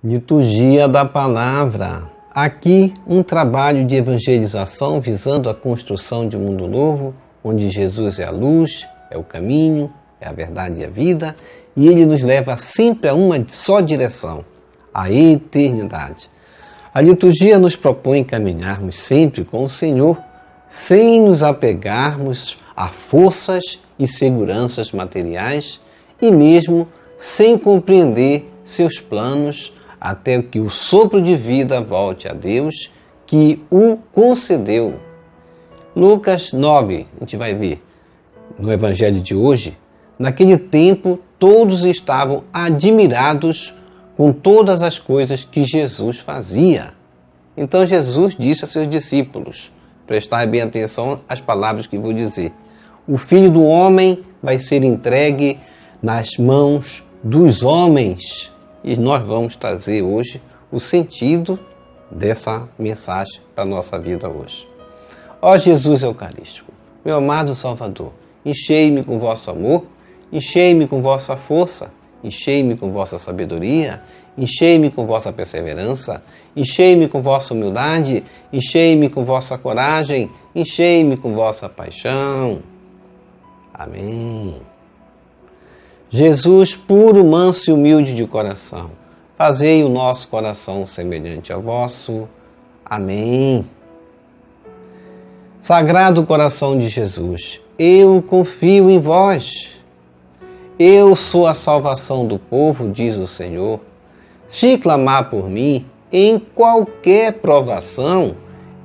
Liturgia da Palavra. Aqui um trabalho de evangelização visando a construção de um mundo novo, onde Jesus é a luz, é o caminho, é a verdade e a vida, e Ele nos leva sempre a uma só direção, a eternidade. A liturgia nos propõe caminharmos sempre com o Senhor, sem nos apegarmos a forças e seguranças materiais e mesmo sem compreender seus planos até que o sopro de vida volte a Deus que o concedeu. Lucas 9, a gente vai ver no Evangelho de hoje, naquele tempo todos estavam admirados com todas as coisas que Jesus fazia. Então Jesus disse a seus discípulos, prestai bem atenção às palavras que vou dizer, o Filho do Homem vai ser entregue nas mãos dos homens. E nós vamos trazer hoje o sentido dessa mensagem para a nossa vida hoje. Ó Jesus Eucarístico, meu amado Salvador, enchei-me com vosso amor, enchei-me com vossa força, enchei-me com vossa sabedoria, enchei-me com vossa perseverança, enchei-me com vossa humildade, enchei-me com vossa coragem, enchei-me com vossa paixão. Amém. Jesus, puro, manso e humilde de coração, fazei o nosso coração semelhante ao vosso. Amém. Sagrado coração de Jesus, eu confio em vós. Eu sou a salvação do povo, diz o Senhor. Se clamar por mim, em qualquer provação,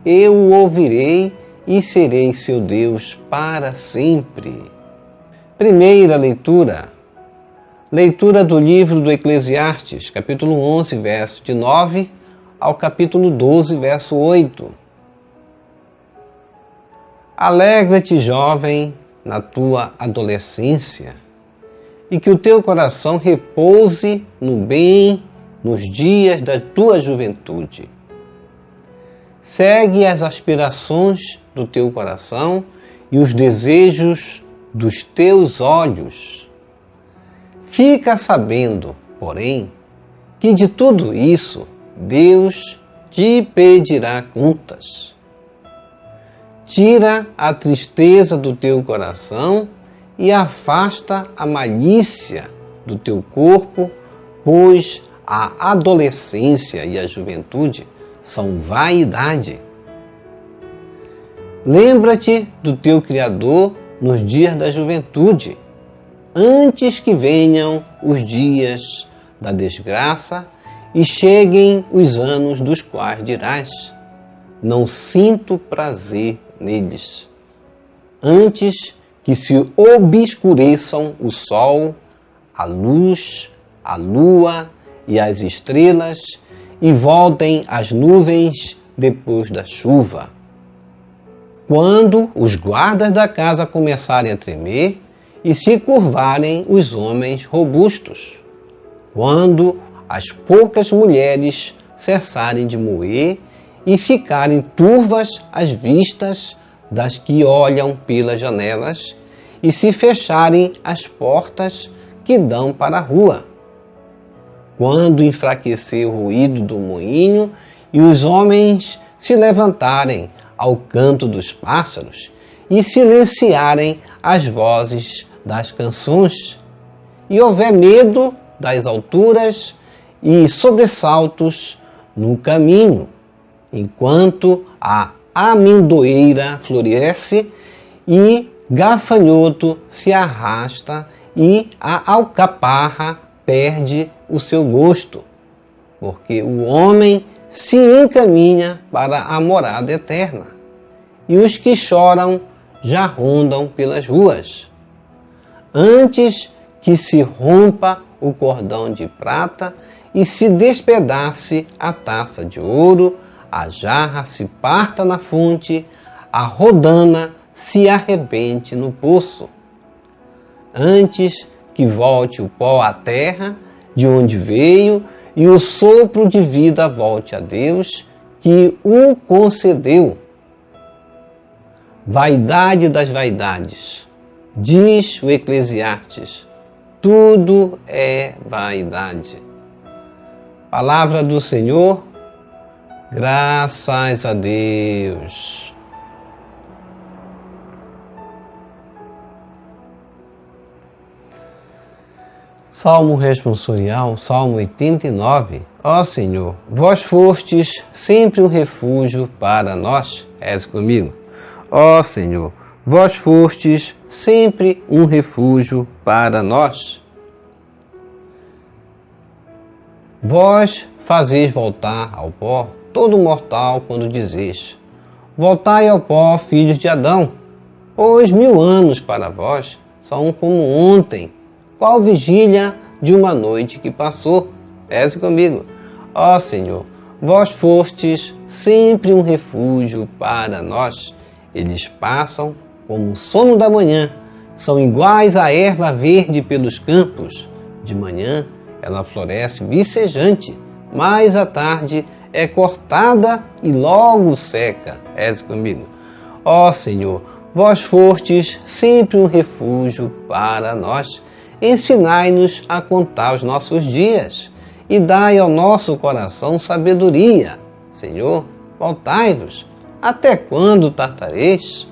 eu o ouvirei e serei seu Deus para sempre. Primeira leitura. Leitura do livro do Eclesiastes, capítulo 11, verso de 9 ao capítulo 12, verso 8. Alegra-te, jovem, na tua adolescência, e que o teu coração repouse no bem nos dias da tua juventude. Segue as aspirações do teu coração e os desejos dos teus olhos. Fica sabendo, porém, que de tudo isso Deus te pedirá contas. Tira a tristeza do teu coração e afasta a malícia do teu corpo, pois a adolescência e a juventude são vaidade. Lembra-te do teu Criador nos dias da juventude, antes que venham os dias da desgraça e cheguem os anos dos quais dirás, não sinto prazer neles. Antes que se obscureçam o sol, a luz, a lua e as estrelas e voltem as nuvens depois da chuva. Quando os guardas da casa começarem a tremer e se curvarem os homens robustos, quando as poucas mulheres cessarem de moer e ficarem turvas as vistas das que olham pelas janelas e se fecharem as portas que dão para a rua, quando enfraquecer o ruído do moinho e os homens se levantarem ao canto dos pássaros e silenciarem as vozes das canções, e houver medo das alturas e sobressaltos no caminho, enquanto a amendoeira floresce e gafanhoto se arrasta e a alcaparra perde o seu gosto, porque o homem se encaminha para a morada eterna, e os que choram já rondam pelas ruas. Antes que se rompa o cordão de prata e se despedace a taça de ouro, a jarra se parta na fonte, a rodana se arrebente no poço. Antes que volte o pó à terra, de onde veio, e o sopro de vida volte a Deus, que o concedeu. Vaidade das vaidades, diz o Eclesiastes, tudo é vaidade. Palavra do Senhor, graças a Deus. Salmo responsorial, Salmo 89. Ó Senhor, vós fostes sempre um refúgio para nós. Reze comigo. Ó Senhor, vós fostes sempre um refúgio para nós. Vós fazeis voltar ao pó todo mortal quando dizes: voltai ao pó, filhos de Adão, pois 1000 anos para vós são como ontem, qual vigília de uma noite que passou. Reze comigo. Ó Senhor, vós fostes sempre um refúgio para nós. Eles passam como o sono da manhã, são iguais à erva verde pelos campos. De manhã ela floresce vicejante, mas à tarde é cortada e logo seca. Reze comigo. Ó Senhor, vós fostes sempre um refúgio para nós. Ensinai-nos a contar os nossos dias e dai ao nosso coração sabedoria. Senhor, voltai-vos. Até quando tartareis?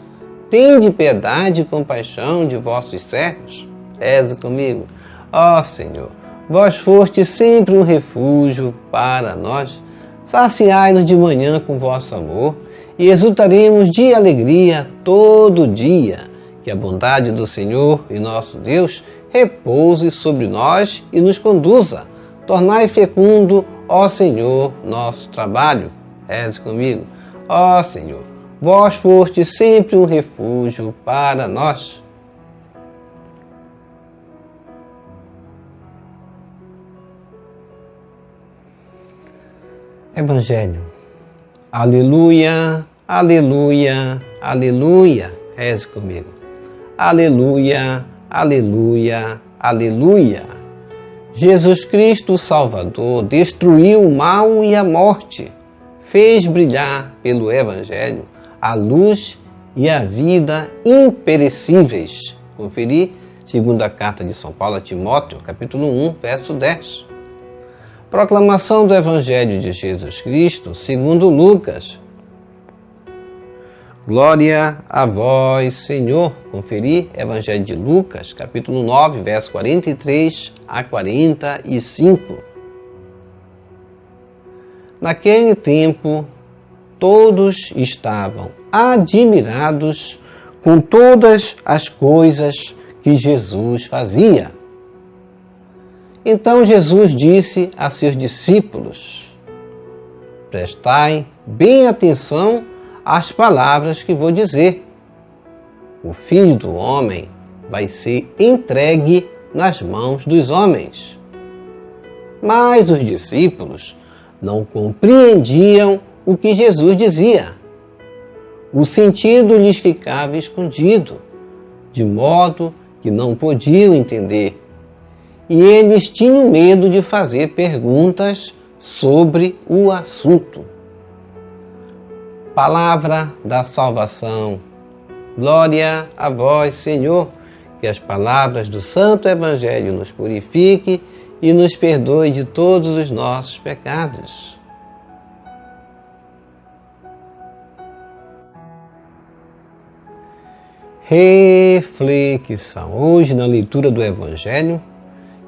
Tende piedade e compaixão de vossos servos. Reze comigo. Ó Senhor, vós fostes sempre um refúgio para nós. Saciai-nos de manhã com vosso amor e exultaremos de alegria todo dia. Que a bondade do Senhor e nosso Deus repouse sobre nós e nos conduza. Tornai fecundo, ó Senhor, nosso trabalho. Reze comigo. Ó Senhor, vós fostes sempre um refúgio para nós. Evangelho. Aleluia, aleluia, aleluia. Reze comigo. Aleluia, aleluia, aleluia. Jesus Cristo Salvador destruiu o mal e a morte, fez brilhar pelo Evangelho a luz e a vida imperecíveis. Conferir segunda carta de São Paulo a Timóteo, capítulo 1, verso 10. Proclamação do Evangelho de Jesus Cristo segundo Lucas. Glória a vós, Senhor. Conferir Evangelho de Lucas, capítulo 9, verso 43 a 45. Naquele tempo, todos estavam admirados com todas as coisas que Jesus fazia. Então Jesus disse a seus discípulos: prestai bem atenção às palavras que vou dizer. O Filho do Homem vai ser entregue nas mãos dos homens. Mas os discípulos não compreendiam o que Jesus dizia. O sentido lhes ficava escondido, de modo que não podiam entender. E eles tinham medo de fazer perguntas sobre o assunto. Palavra da salvação. Glória a vós, Senhor. Que as palavras do Santo Evangelho nos purifique e nos perdoe de todos os nossos pecados. Reflexão. Hoje, na leitura do Evangelho,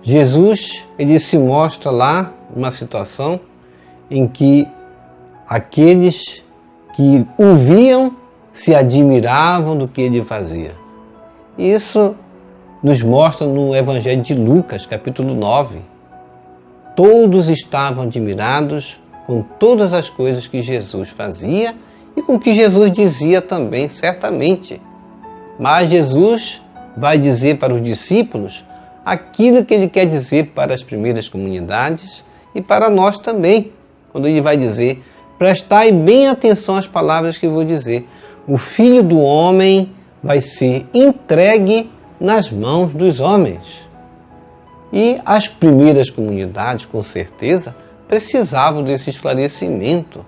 Jesus ele se mostra lá numa situação em que aqueles que o viam se admiravam do que ele fazia. Isso nos mostra no Evangelho de Lucas, capítulo 9. Todos estavam admirados com todas as coisas que Jesus fazia e com o que Jesus dizia também, certamente. Mas Jesus vai dizer para os discípulos aquilo que ele quer dizer para as primeiras comunidades e para nós também, quando ele vai dizer: prestai bem atenção às palavras que eu vou dizer. O Filho do Homem vai ser entregue nas mãos dos homens. E as primeiras comunidades, com certeza, precisavam desse esclarecimento.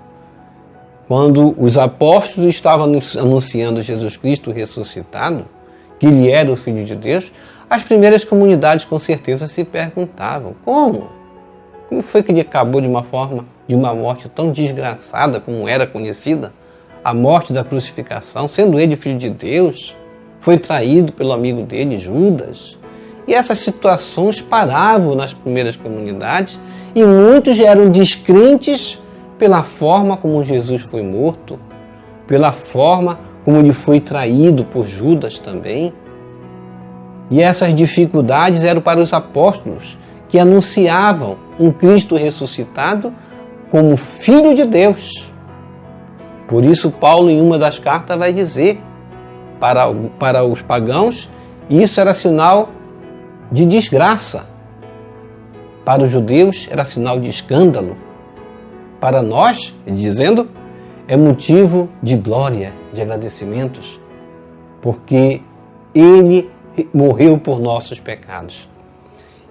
Quando os apóstolos estavam anunciando Jesus Cristo ressuscitado, que ele era o Filho de Deus, as primeiras comunidades com certeza se perguntavam: como? Como foi que ele acabou de uma morte tão desgraçada como era conhecida? A morte da crucificação, sendo ele filho de Deus, foi traído pelo amigo dele, Judas. E essas situações paravam nas primeiras comunidades e muitos eram descrentes pela forma como Jesus foi morto, pela forma como ele foi traído por Judas também. E essas dificuldades eram para os apóstolos, que anunciavam um Cristo ressuscitado como Filho de Deus. Por isso, Paulo, em uma das cartas, vai dizer para os pagãos, isso era sinal de desgraça. Para os judeus, era sinal de escândalo. Para nós, dizendo, é motivo de glória, de agradecimentos, porque ele morreu por nossos pecados.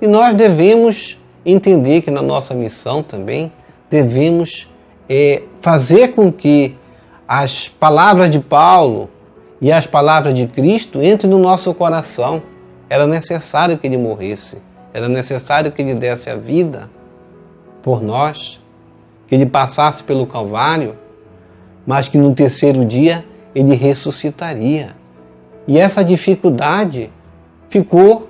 E nós devemos entender que na nossa missão também devemos fazer com que as palavras de Paulo e as palavras de Cristo entrem no nosso coração. Era necessário que ele morresse, era necessário que ele desse a vida por nós, que ele passasse pelo Calvário, mas que no terceiro dia ele ressuscitaria. E essa dificuldade ficou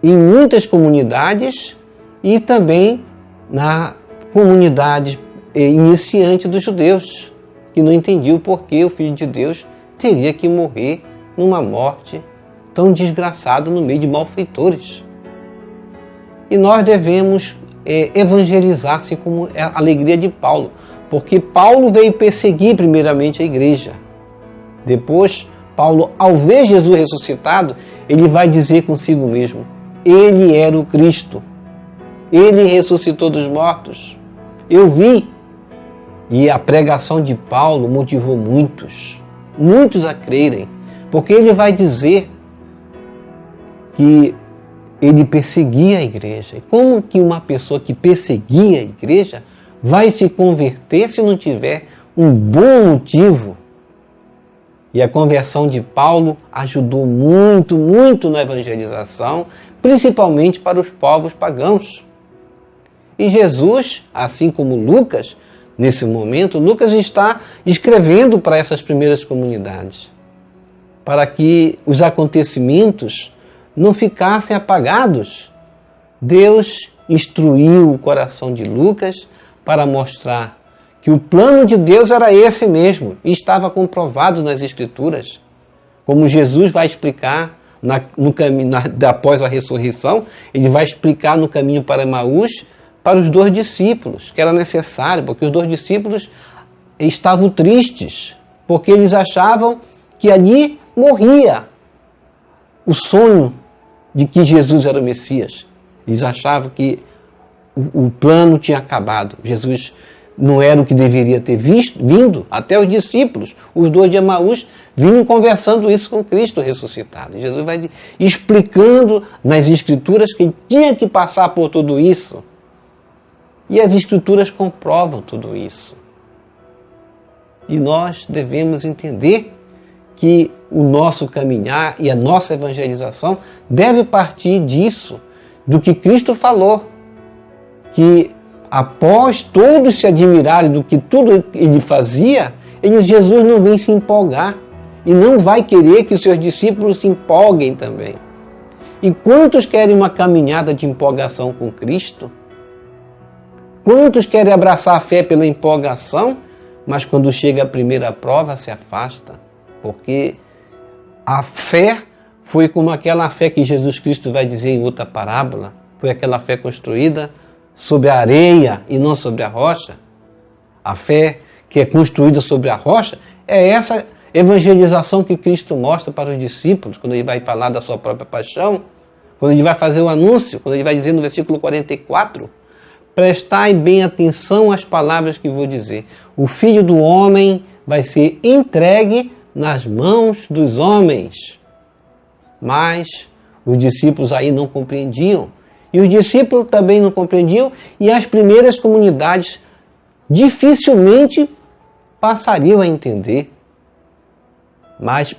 em muitas comunidades e também na comunidade iniciante dos judeus, que não entendiam por que o Filho de Deus teria que morrer numa morte tão desgraçada no meio de malfeitores. E nós devemos evangelizar, assim como a alegria de Paulo, porque Paulo veio perseguir primeiramente a igreja. Depois, Paulo, ao ver Jesus ressuscitado, ele vai dizer consigo mesmo, ele era o Cristo, ele ressuscitou dos mortos, eu vi. E a pregação de Paulo motivou muitos a crerem, porque ele vai dizer que ele perseguia a igreja. E como que uma pessoa que perseguia a igreja vai se converter se não tiver um bom motivo? E a conversão de Paulo ajudou muito na evangelização, principalmente para os povos pagãos. E Jesus, assim como Lucas, nesse momento, Lucas está escrevendo para essas primeiras comunidades, para que os acontecimentos não ficassem apagados. Deus instruiu o coração de Lucas para mostrar que o plano de Deus era esse mesmo, e estava comprovado nas Escrituras, como Jesus vai explicar no caminho, após a ressurreição, ele vai explicar no caminho para Emaús, para os 2 discípulos, que era necessário, porque os 2 discípulos estavam tristes, porque eles achavam que ali morria o sonho de que Jesus era o Messias. Eles achavam que o plano tinha acabado. Jesus não era o que deveria ter vindo. Até os discípulos, os 2 de Emaús, vinham conversando isso com Cristo ressuscitado. Jesus vai explicando nas Escrituras que ele tinha que passar por tudo isso. E as Escrituras comprovam tudo isso. E nós devemos entender que o nosso caminhar e a nossa evangelização deve partir disso, do que Cristo falou, que após todos se admirarem do que tudo ele fazia, Jesus não vem se empolgar e não vai querer que os seus discípulos se empolguem também. E quantos querem uma caminhada de empolgação com Cristo? Quantos querem abraçar a fé pela empolgação, mas quando chega a primeira prova se afasta? Porque a fé foi como aquela fé que Jesus Cristo vai dizer em outra parábola, foi aquela fé construída sobre a areia e não sobre a rocha. A fé que é construída sobre a rocha é essa evangelização que Cristo mostra para os discípulos, quando ele vai falar da sua própria paixão, quando ele vai fazer o anúncio, quando ele vai dizer no versículo 44, prestai bem atenção às palavras que vou dizer. O Filho do Homem vai ser entregue nas mãos dos homens. Mas os discípulos aí não compreendiam. E os discípulos também não compreendiam. E as primeiras comunidades dificilmente passariam a entender. Mas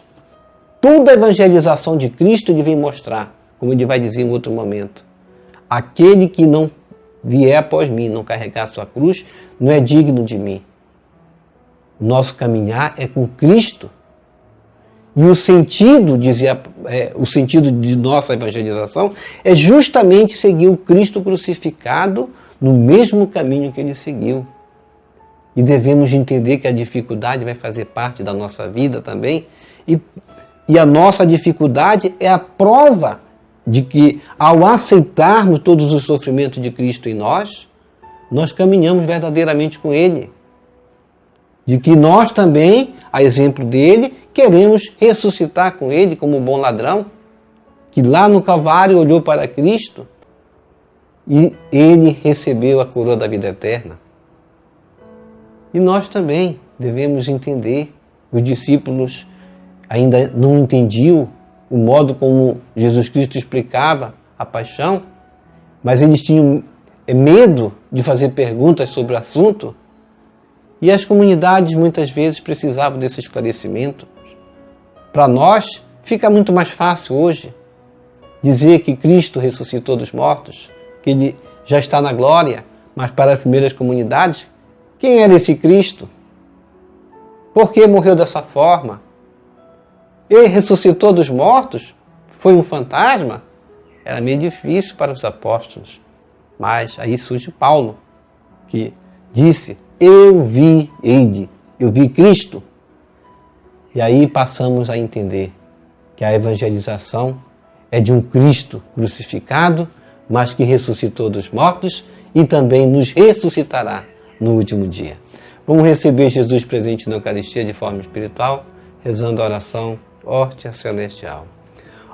toda a evangelização de Cristo ele vem mostrar, como ele vai dizer em outro momento. Aquele que não vier após mim, não carregar sua cruz, não é digno de mim. Nosso caminhar é com Cristo. E o sentido, o sentido de nossa evangelização é justamente seguir o Cristo crucificado no mesmo caminho que ele seguiu. E devemos entender que a dificuldade vai fazer parte da nossa vida também. E a nossa dificuldade é a prova de que, ao aceitarmos todos os sofrimentos de Cristo em nós, nós caminhamos verdadeiramente com Ele. De que nós também, a exemplo dele, queremos ressuscitar com Ele como um bom ladrão, que lá no Calvário olhou para Cristo e Ele recebeu a coroa da vida eterna. E nós também devemos entender. Os discípulos ainda não entendiam o modo como Jesus Cristo explicava a paixão, mas eles tinham medo de fazer perguntas sobre o assunto, e as comunidades muitas vezes precisavam desse esclarecimento. Para nós, fica muito mais fácil hoje dizer que Cristo ressuscitou dos mortos, que Ele já está na glória, mas para as primeiras comunidades, quem era esse Cristo? Por que morreu dessa forma? Ele ressuscitou dos mortos? Foi um fantasma? Era meio difícil para os apóstolos. Mas aí surge Paulo, que disse: eu vi Ele, eu vi Cristo. E aí passamos a entender que a evangelização é de um Cristo crucificado, mas que ressuscitou dos mortos e também nos ressuscitará no último dia. Vamos receber Jesus presente na Eucaristia de forma espiritual, rezando a oração Hóstia Celestial.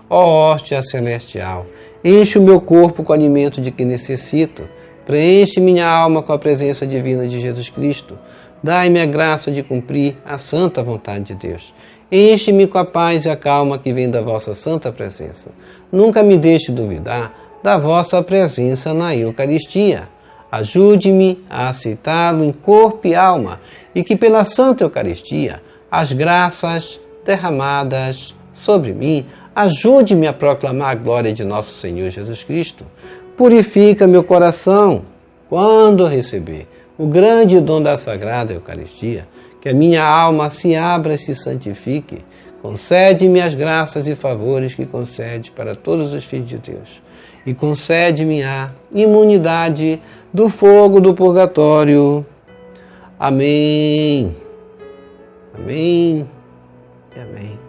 Ó hóstia celestial, enche o meu corpo com o alimento de que necessito, preenche minha alma com a presença divina de Jesus Cristo, dai-me a graça de cumprir a santa vontade de Deus. Enche-me com a paz e a calma que vem da vossa santa presença. Nunca me deixe duvidar da vossa presença na Eucaristia. Ajude-me a aceitá-lo em corpo e alma, e que pela Santa Eucaristia as graças derramadas sobre mim ajude-me a proclamar a glória de nosso Senhor Jesus Cristo. Purifica meu coração quando receber o grande dom da Sagrada Eucaristia, que a minha alma se abra e se santifique. Concede-me as graças e favores que concede para todos os filhos de Deus. E concede-me a imunidade do fogo do purgatório. Amém. Amém. E amém.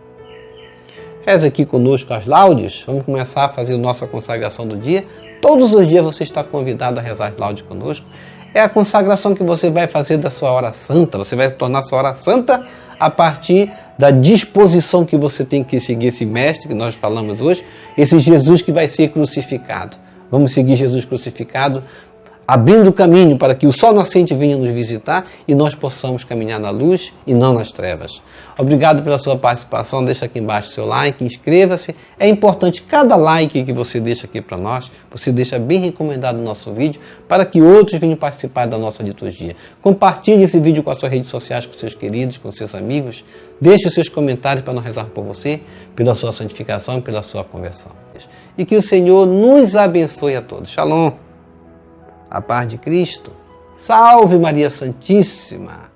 Reza aqui conosco as laudes. Vamos começar a fazer a nossa consagração do dia. Todos os dias você está convidado a rezar as laudes conosco. É a consagração que você vai fazer da sua hora santa. Você vai tornar sua hora santa a partir da disposição que você tem que seguir esse mestre que nós falamos hoje, esse Jesus que vai ser crucificado. Vamos seguir Jesus crucificado, abrindo o caminho para que o sol nascente venha nos visitar e nós possamos caminhar na luz e não nas trevas. Obrigado pela sua participação, deixa aqui embaixo o seu like, inscreva-se. É importante cada like que você deixa aqui para nós, você deixa bem recomendado o nosso vídeo para que outros venham participar da nossa liturgia. Compartilhe esse vídeo com as suas redes sociais, com seus queridos, com seus amigos. Deixe os seus comentários para nós rezar por você, pela sua santificação e pela sua conversão. E que o Senhor nos abençoe a todos. Shalom. A paz de Cristo. Salve Maria Santíssima.